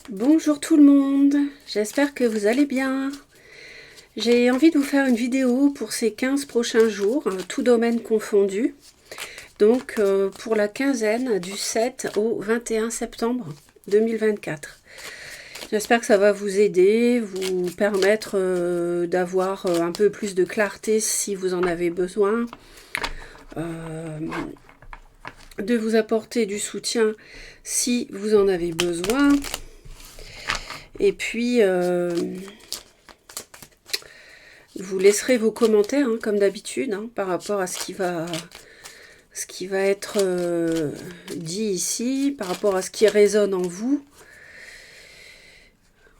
Bonjour tout le monde, j'espère que vous allez bien. J'ai envie de vous faire une vidéo pour ces 15 prochains jours, tout domaine confondu. Donc pour la quinzaine du 7 au 21 septembre 2024. J'espère que ça va vous aider, vous permettre d'avoir un peu plus de clarté si vous en avez besoin. De vous apporter du soutien si vous en avez besoin. Et puis, vous laisserez vos commentaires, hein, comme d'habitude, hein, par rapport à ce qui va être dit ici, par rapport à ce qui résonne en vous.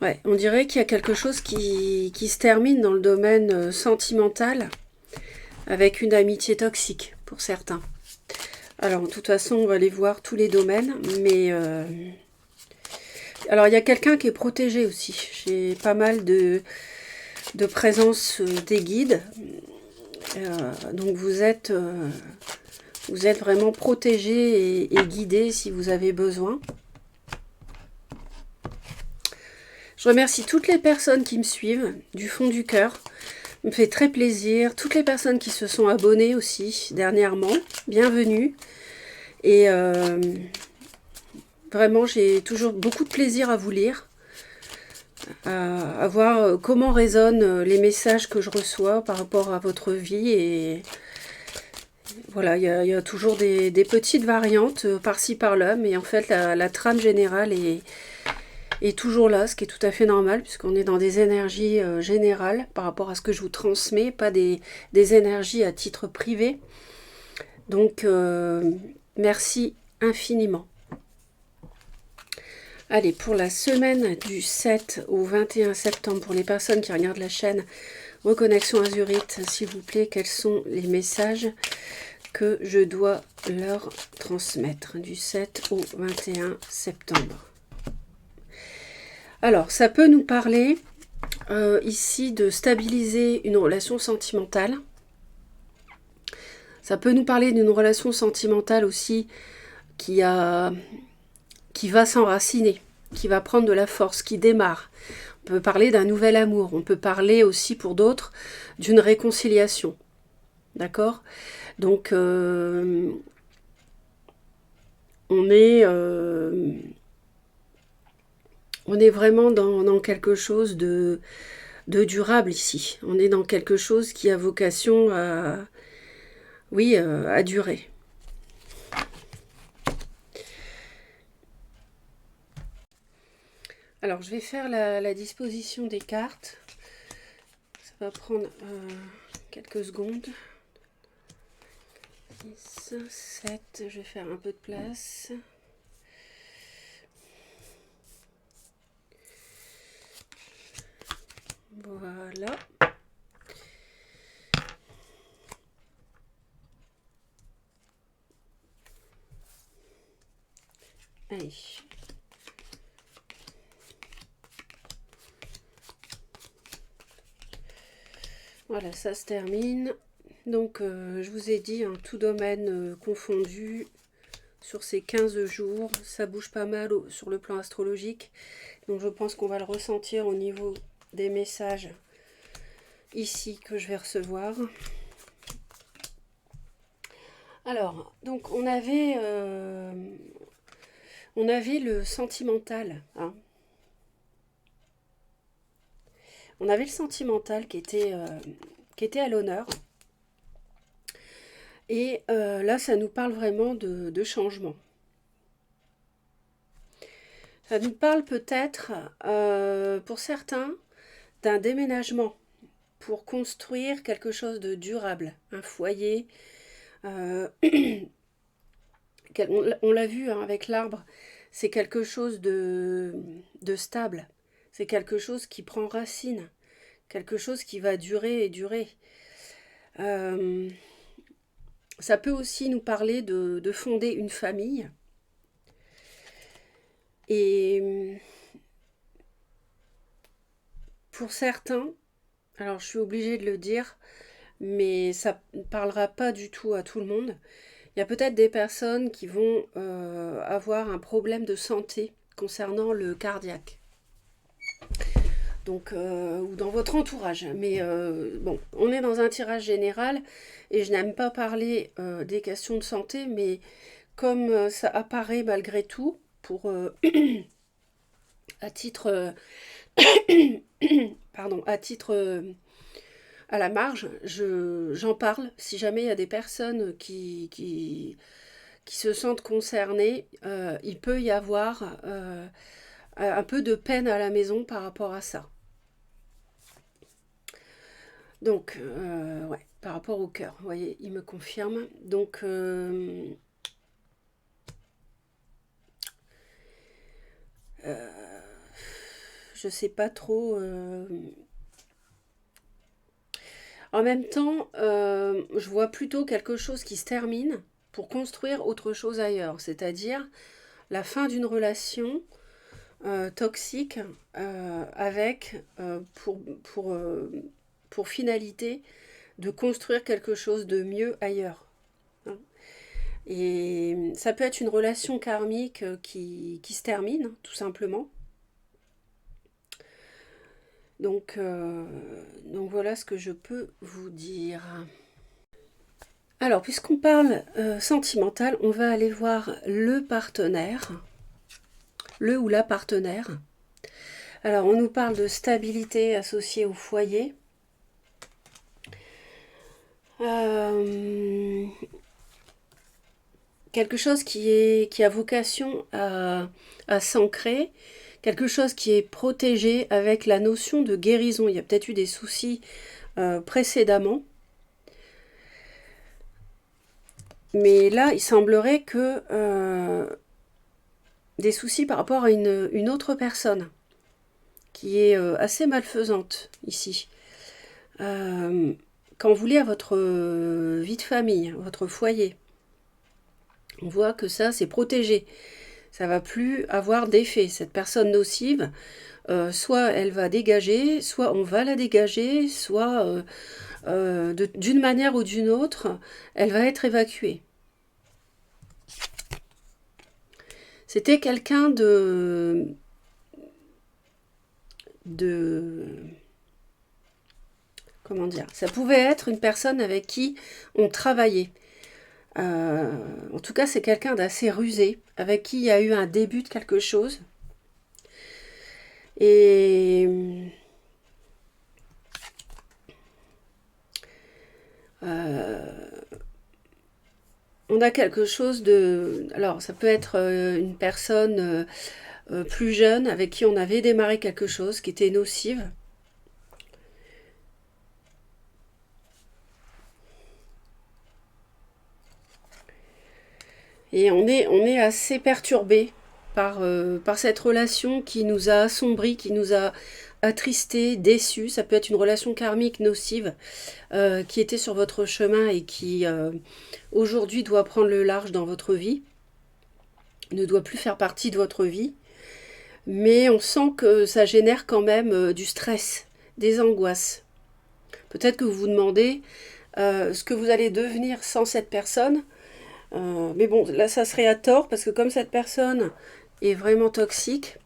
Ouais, on dirait qu'il y a quelque chose qui se termine dans le domaine sentimental, avec une amitié toxique, pour certains. Alors, de toute façon, on va aller voir tous les domaines, mais... Alors, il y a quelqu'un qui est protégé aussi. J'ai pas mal de présence des guides. Donc, vous êtes vraiment protégé et guidé si vous avez besoin. Je remercie toutes les personnes qui me suivent, du fond du cœur. Ça me fait très plaisir. Toutes les personnes qui se sont abonnées aussi, dernièrement. Bienvenue. Et vraiment, j'ai toujours beaucoup de plaisir à vous lire. À voir comment résonnent les messages que je reçois par rapport à votre vie. Et voilà, il y a toujours des petites variantes par-ci par-là. Mais en fait, la trame générale est toujours là, ce qui est tout à fait normal, puisqu'on est dans des énergies générales par rapport à ce que je vous transmets, pas des énergies à titre privé. Donc, merci infiniment. Allez, pour la semaine du 7 au 21 septembre, pour les personnes qui regardent la chaîne Reconnexion Azurite, s'il vous plaît, quels sont les messages que je dois leur transmettre du 7 au 21 septembre? Alors, ça peut nous parler ici de stabiliser une relation sentimentale. Ça peut nous parler d'une relation sentimentale aussi qui va s'enraciner, qui va prendre de la force, qui démarre. On peut parler d'un nouvel amour. On peut parler aussi pour d'autres d'une réconciliation. D'accord? Donc, on est vraiment dans quelque chose de durable ici. On est dans quelque chose qui a vocation à durer. Alors, je vais faire la disposition des cartes. Ça va prendre quelques secondes. 6, 7, je vais faire un peu de place. Voilà. Allez. Voilà, ça se termine. Donc, je vous ai dit, tout domaine confondu, sur ces 15 jours, ça bouge pas mal sur le plan astrologique. Donc, je pense qu'on va le ressentir au niveau des messages ici que je vais recevoir. Alors, donc, on avait le sentimental, hein. On avait le sentimental qui était à l'honneur. Et là, ça nous parle vraiment de changement. Ça nous parle peut-être, pour certains, d'un déménagement pour construire quelque chose de durable, un foyer. On l'a vu, hein, avec l'arbre, c'est quelque chose de stable. C'est quelque chose qui prend racine, quelque chose qui va durer et durer. Ça peut aussi nous parler de fonder une famille. Et pour certains, alors je suis obligée de le dire, mais ça ne parlera pas du tout à tout le monde. Il y a peut-être des personnes qui vont avoir un problème de santé concernant le cardiaque. donc, ou dans votre entourage. Mais bon, on est dans un tirage général et je n'aime pas parler des questions de santé, mais comme ça apparaît malgré tout, pour à titre, pardon, à titre à la marge, j'en parle. Si jamais il y a des personnes qui se sentent concernées, il peut y avoir un peu de peine à la maison par rapport à ça. Donc, ouais, par rapport au cœur, vous voyez, il me confirme. Donc, je sais pas trop. En même temps, je vois plutôt quelque chose qui se termine pour construire autre chose ailleurs, c'est-à-dire la fin d'une relation toxique avec pour finalité de construire quelque chose de mieux ailleurs. Hein. Et ça peut être une relation karmique qui se termine, tout simplement. Donc voilà ce que je peux vous dire. Alors, puisqu'on parle sentimental, on va aller voir le partenaire, le ou la partenaire. Alors, on nous parle de stabilité associée au foyer. Quelque chose qui a vocation à s'ancrer, quelque chose qui est protégé avec la notion de guérison. Il y a peut-être eu des soucis précédemment. Mais là, il semblerait que des soucis par rapport à une autre personne qui est assez malfaisante ici. Quand vous liez à votre vie de famille, votre foyer, on voit que ça, c'est protégé. Ça va plus avoir d'effet. Cette personne nocive, soit elle va dégager, soit on va la dégager, soit d'une manière ou d'une autre, elle va être évacuée. C'était quelqu'un de comment dire, ça pouvait être une personne avec qui on travaillait. En tout cas, c'est quelqu'un d'assez rusé, avec qui il y a eu un début de quelque chose. Et on a quelque chose de... Alors, ça peut être une personne plus jeune avec qui on avait démarré quelque chose qui était nocive. Et on est assez perturbé par cette relation qui nous a assombris, qui nous a attristés, déçus. Ça peut être une relation karmique nocive qui était sur votre chemin et qui aujourd'hui doit prendre le large dans votre vie, ne doit plus faire partie de votre vie. Mais on sent que ça génère quand même du stress, des angoisses. Peut-être que vous vous demandez ce que vous allez devenir sans cette personne. Mais bon, là, ça serait à tort, parce que comme cette personne est vraiment toxique,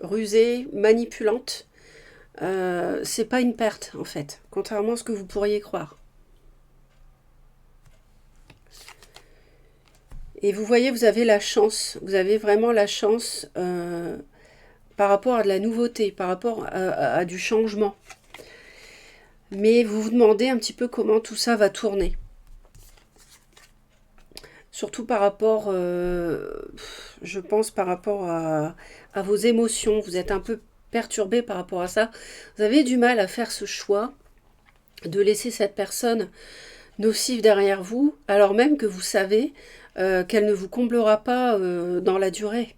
rusée, manipulante, c'est pas une perte, en fait, contrairement à ce que vous pourriez croire. Et vous voyez, vous avez la chance, vous avez vraiment la chance par rapport à de la nouveauté, par rapport à du changement. Mais vous vous demandez un petit peu comment tout ça va tourner. Surtout par rapport, je pense, par rapport à vos émotions. Vous êtes un peu perturbé par rapport à ça. Vous avez du mal à faire ce choix de laisser cette personne nocive derrière vous, alors même que vous savez qu'elle ne vous comblera pas dans la durée.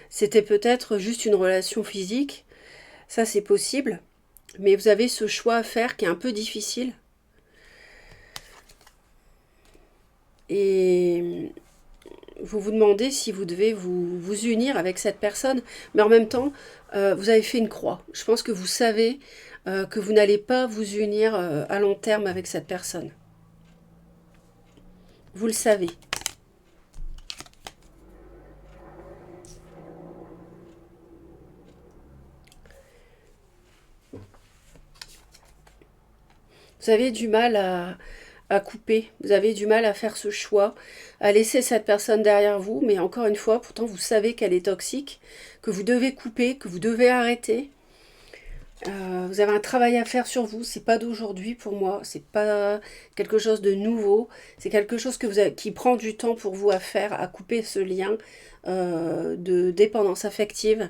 C'était peut-être juste une relation physique, ça c'est possible, mais vous avez ce choix à faire qui est un peu difficile. Et vous vous demandez si vous devez vous unir avec cette personne, mais en même temps, vous avez fait une croix. Je pense que vous savez que vous n'allez pas vous unir à long terme avec cette personne. Vous le savez. Vous avez du mal à couper, vous avez du mal à faire ce choix, à laisser cette personne derrière vous, mais encore une fois, pourtant vous savez qu'elle est toxique, que vous devez couper, que vous devez arrêter. Vous avez un travail à faire sur vous, c'est pas d'aujourd'hui pour moi, c'est pas quelque chose de nouveau, c'est quelque chose que qui prend du temps pour vous à faire, à couper ce lien de dépendance affective.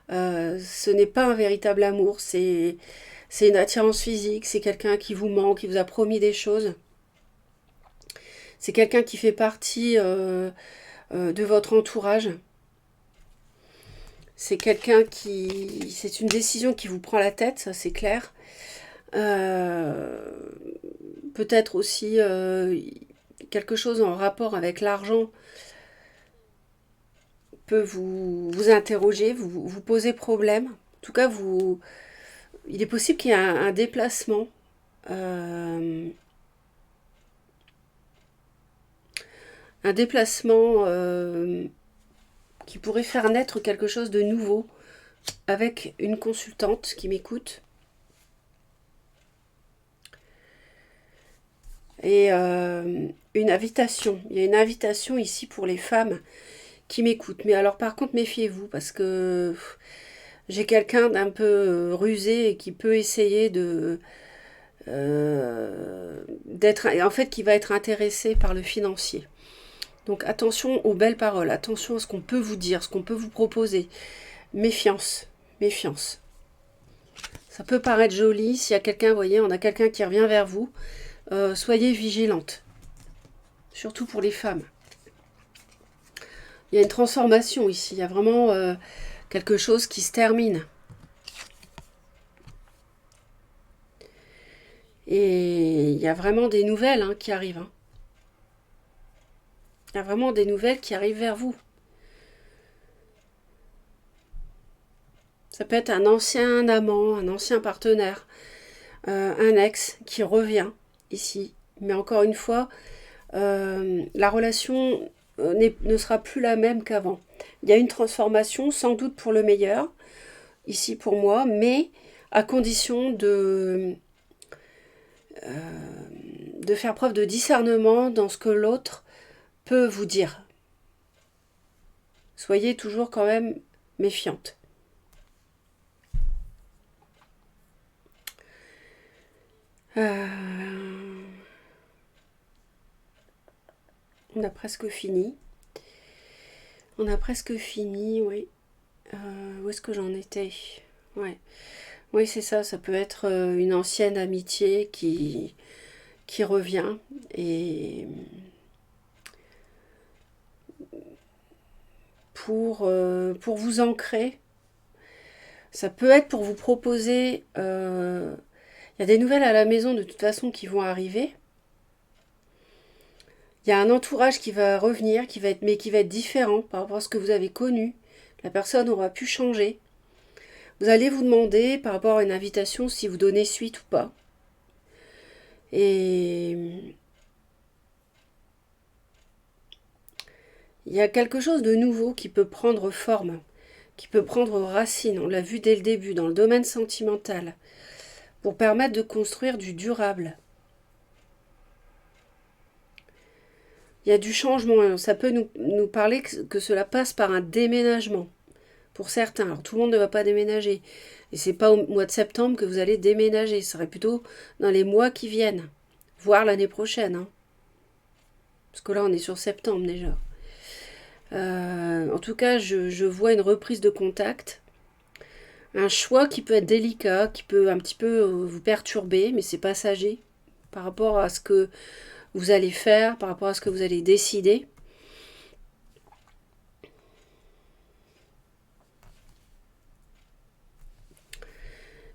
Ce n'est pas un véritable amour, c'est une attirance physique, c'est quelqu'un qui vous ment, qui vous a promis des choses. C'est quelqu'un qui fait partie de votre entourage. C'est quelqu'un qui... C'est une décision qui vous prend la tête, ça c'est clair. Peut-être aussi quelque chose en rapport avec l'argent peut vous interroger, vous poser problème. En tout cas, il est possible qu'il y ait un déplacement. Un déplacement qui pourrait faire naître quelque chose de nouveau avec une consultante qui m'écoute. Et une invitation. Il y a une invitation ici pour les femmes qui m'écoutent. Mais alors par contre, méfiez-vous parce que j'ai quelqu'un d'un peu rusé et qui peut essayer d'être... En fait, qui va être intéressé par le financier. Donc attention aux belles paroles, attention à ce qu'on peut vous dire, ce qu'on peut vous proposer. Méfiance, méfiance. Ça peut paraître joli, s'il y a quelqu'un, vous voyez, on a quelqu'un qui revient vers vous, soyez vigilante. Surtout pour les femmes. Il y a une transformation ici, il y a vraiment quelque chose qui se termine. Et il y a vraiment des nouvelles qui arrivent. Hein. Il y a vraiment des nouvelles qui arrivent vers vous. Ça peut être un ancien amant, un ancien partenaire, un ex qui revient ici. Mais encore une fois, la relation ne sera plus la même qu'avant. Il y a une transformation, sans doute pour le meilleur, ici pour moi, mais à condition de faire preuve de discernement dans ce que l'autre peut vous dire. Soyez toujours quand même méfiante. On a presque fini. On a presque fini, oui. Où est-ce que j'en étais? Ouais. Oui, c'est ça. Ça peut être une ancienne amitié qui revient. Et pour vous ancrer, ça peut être pour vous proposer... Il y a des nouvelles à la maison de toute façon qui vont arriver. Il y a un entourage qui va revenir, mais qui va être différent par rapport à ce que vous avez connu. La personne aura pu changer. Vous allez vous demander par rapport à une invitation si vous donnez suite ou pas. Et il y a quelque chose de nouveau qui peut prendre forme, qui peut prendre racine. On l'a vu dès le début dans le domaine sentimental, pour permettre de construire du durable. Il y a du changement. Ça peut nous parler que cela passe par un déménagement. Pour certains. Alors, tout le monde ne va pas déménager. Et c'est pas au mois de septembre que vous allez déménager. Ce serait plutôt dans les mois qui viennent. Voire l'année prochaine. Hein. Parce que là, on est sur septembre déjà. En tout cas, je vois une reprise de contact. Un choix qui peut être délicat, qui peut un petit peu vous perturber, mais c'est passager par rapport à ce que vous allez faire, par rapport à ce que vous allez décider.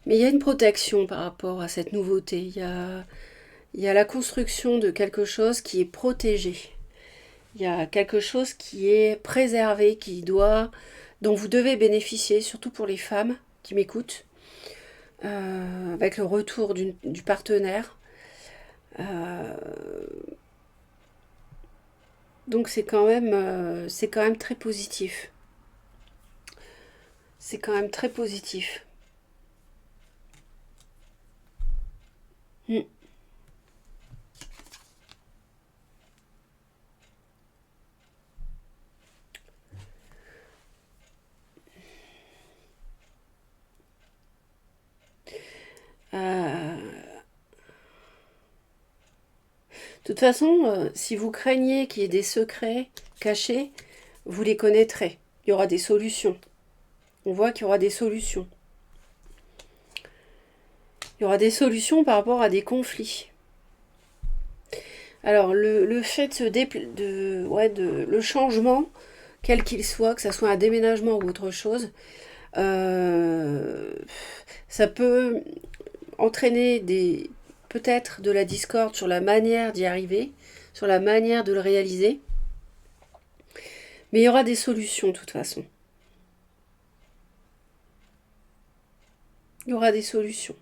Mais il y a une protection par rapport à cette nouveauté. Il y a la construction de quelque chose qui est protégé. Il y a quelque chose qui est préservé, dont vous devez bénéficier, surtout pour les femmes qui m'écoutent, avec le retour du partenaire. Donc c'est quand même très positif. C'est quand même très positif. toute façon, si vous craignez qu'il y ait des secrets cachés, vous les connaîtrez. Il y aura des solutions. On voit qu'il y aura des solutions. Il y aura des solutions par rapport à des conflits. Alors, le fait le changement, quel qu'il soit, que ce soit un déménagement ou autre chose, ça peut entraîner peut-être de la discorde sur la manière d'y arriver, sur la manière de le réaliser. Mais il y aura des solutions de toute façon. Il y aura des solutions.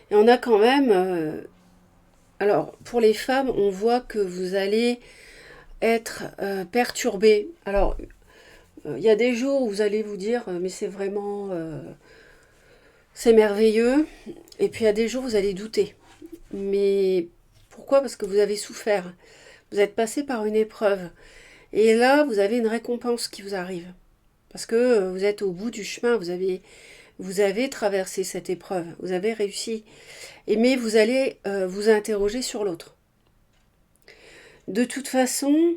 Et on a quand même... alors, pour les femmes, on voit que vous allez être perturbé. Alors, il y a des jours où vous allez vous dire, mais c'est vraiment... c'est merveilleux. Et puis, il y a des jours où vous allez douter. Mais pourquoi? Parce que vous avez souffert. Vous êtes passé par une épreuve. Et là, vous avez une récompense qui vous arrive. Parce que vous êtes au bout du chemin. Vous avez traversé cette épreuve. Vous avez réussi. Mais vous allez vous interroger sur l'autre. De toute façon,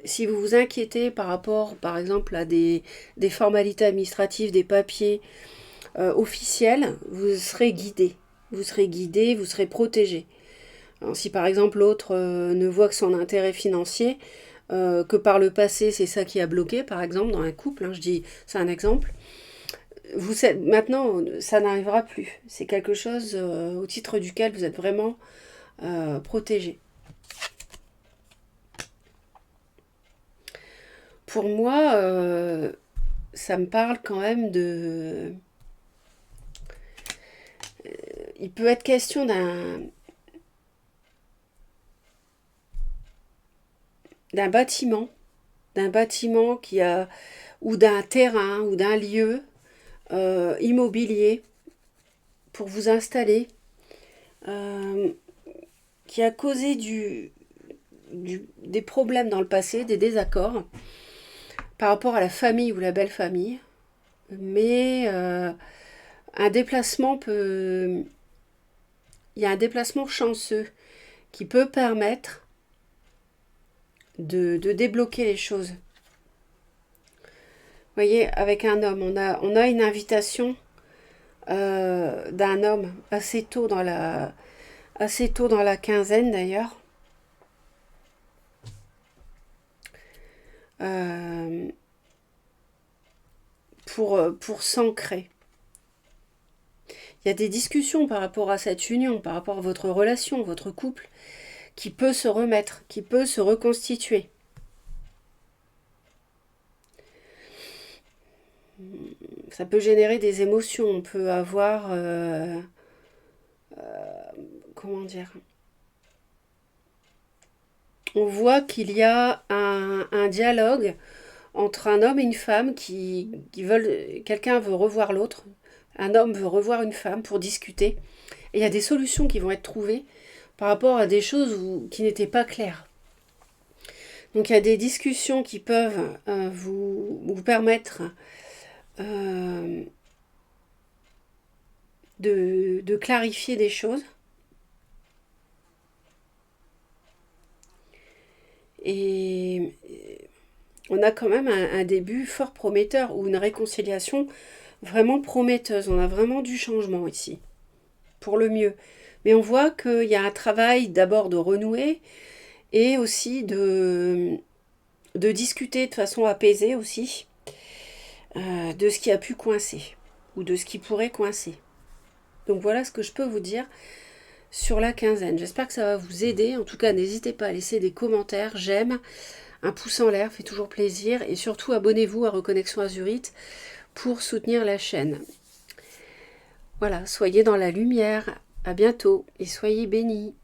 si vous vous inquiétez par rapport, par exemple, à des formalités administratives, des papiers officiels, vous serez guidé. Vous serez guidé, vous serez protégé. Alors, si par exemple l'autre ne voit que son intérêt financier, que par le passé c'est ça qui a bloqué, par exemple dans un couple, hein, je dis c'est un exemple, maintenant ça n'arrivera plus. C'est quelque chose au titre duquel vous êtes vraiment protégé. Pour moi, ça me parle quand même de... il peut être question d'un bâtiment qui a, ou d'un terrain, ou d'un lieu immobilier pour vous installer, qui a causé des problèmes dans le passé, des désaccords par rapport à la famille ou la belle famille. Mais un déplacement il y a un déplacement chanceux qui peut permettre de débloquer les choses. Vous voyez, avec un homme, on a une invitation d'un homme assez tôt dans la quinzaine d'ailleurs. Pour s'ancrer. Il y a des discussions par rapport à cette union, par rapport à votre relation, votre couple, qui peut se remettre, qui peut se reconstituer. Ça peut générer des émotions, on peut avoir... comment dire? On voit qu'il y a un dialogue entre un homme et une femme qui veulent... Quelqu'un veut revoir l'autre, un homme veut revoir une femme pour discuter. Et il y a des solutions qui vont être trouvées par rapport à des choses qui n'étaient pas claires. Donc il y a des discussions qui peuvent vous permettre de clarifier des choses. Et on a quand même un début fort prometteur ou une réconciliation vraiment prometteuse. On a vraiment du changement ici, pour le mieux. Mais on voit qu'il y a un travail d'abord de renouer et aussi de discuter de façon apaisée aussi de ce qui a pu coincer ou de ce qui pourrait coincer. Donc voilà ce que je peux vous dire sur la quinzaine. J'espère que ça va vous aider. En tout cas, n'hésitez pas à laisser des commentaires, j'aime, un pouce en l'air, fait toujours plaisir. Et surtout, abonnez-vous à Reconnexion Azurite pour soutenir la chaîne. Voilà, soyez dans la lumière. À bientôt et soyez bénis.